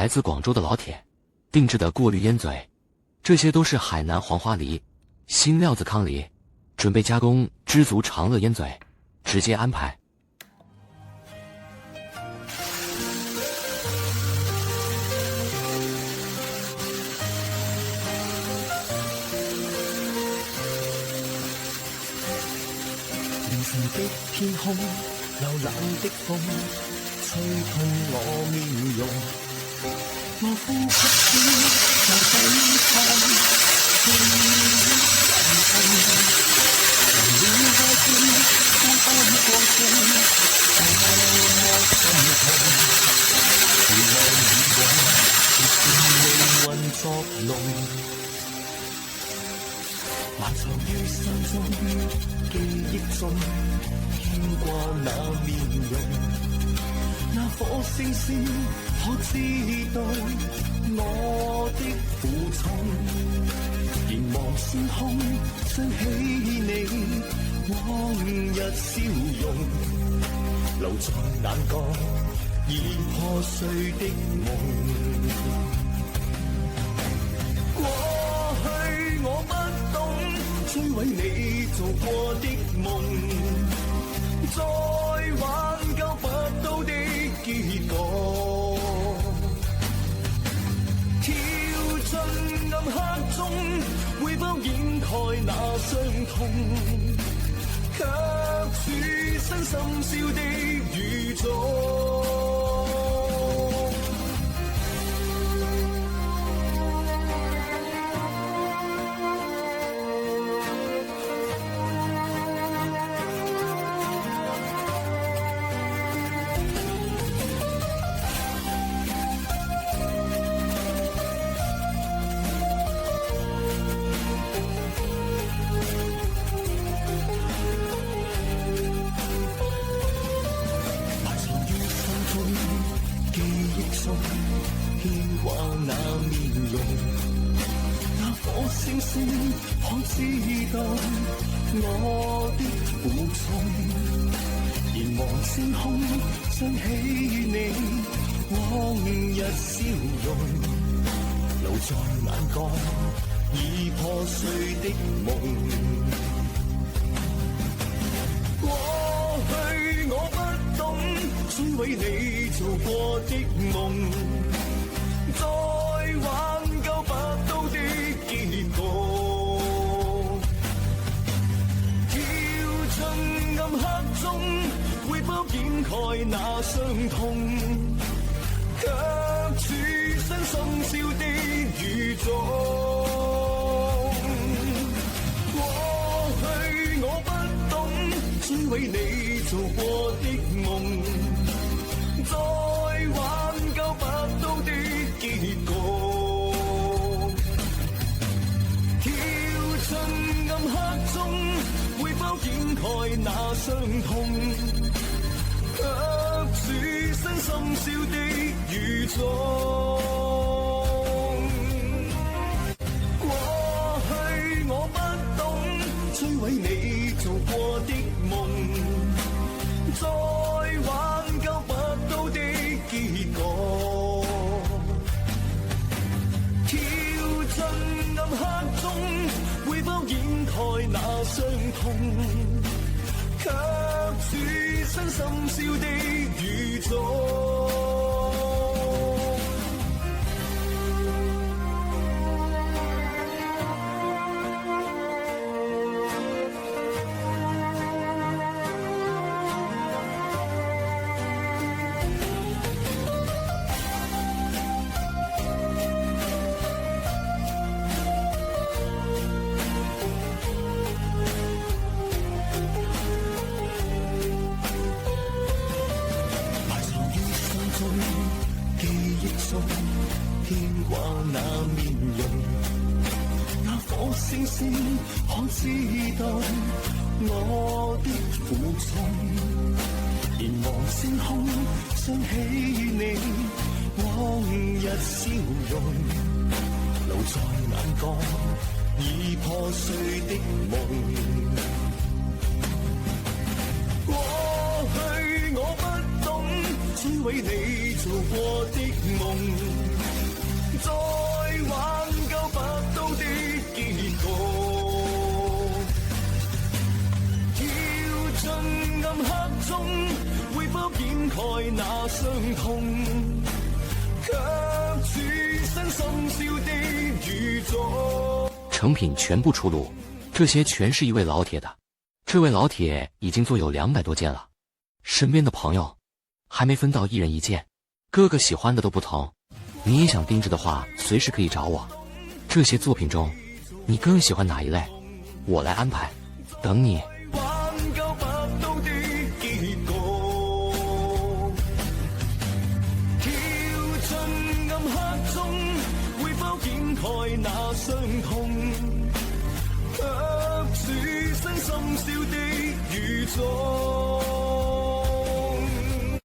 来自广州的老铁定制的过滤烟嘴，这些都是海南黄花梨、新料子康梨，准备加工知足常乐烟嘴，直接安排。凌晨的天空，有冷的風吹痛我面容，我呼吸中就抵抗天人痛，為了愛情孤單過程，多麼心痛，回望以往，亦是命運作弄，埋藏於心中記憶中牽掛那面容，那顆星星可知道我的苦衷，凝望星空想起你往日笑容，留在眼角已破碎的夢，過去我不懂摧毀你做過的夢，再挽救不到的結果，跳進暗黑中會否掩蓋那傷痛，卻處身深宵的雨中。牽掛那面容，那顆星星可知道我的苦衷，凝望星空想起你往日笑容，留在眼角已破碎的夢，過去我不懂摧毀你做過的夢，再挽救不到的結果，跳進暗黑中會否掩蓋那傷痛，卻處身深宵的雨中，過去我不懂摧毀你做過的夢，再挽救不到的結果，跳進暗黑中會否掩蓋那傷痛，卻處身深宵的雨中，過去我不懂摧毀你做過的夢，再挽救不到的結果，跳進暗黑中會否掩蓋那傷痛，卻處身深宵的雨中。牽掛那面容，那顆星星可知道我的苦衷，凝望星空想起你往日笑容，留在眼角已破碎的夢，過去我不懂摧毀你做過的夢，掩蓋那傷痛，卻處身深宵的雨中。成品全部出爐，這些全是一位老鐵的。這位老鐵已經做有200多件了，身邊的朋友還沒分到1人1件，個個喜歡的都不同。你也想定製的話，隨時可以找我。這些作品中，你更喜歡哪一類？我來安排，等你。那傷痛，卻處身深宵的雨中。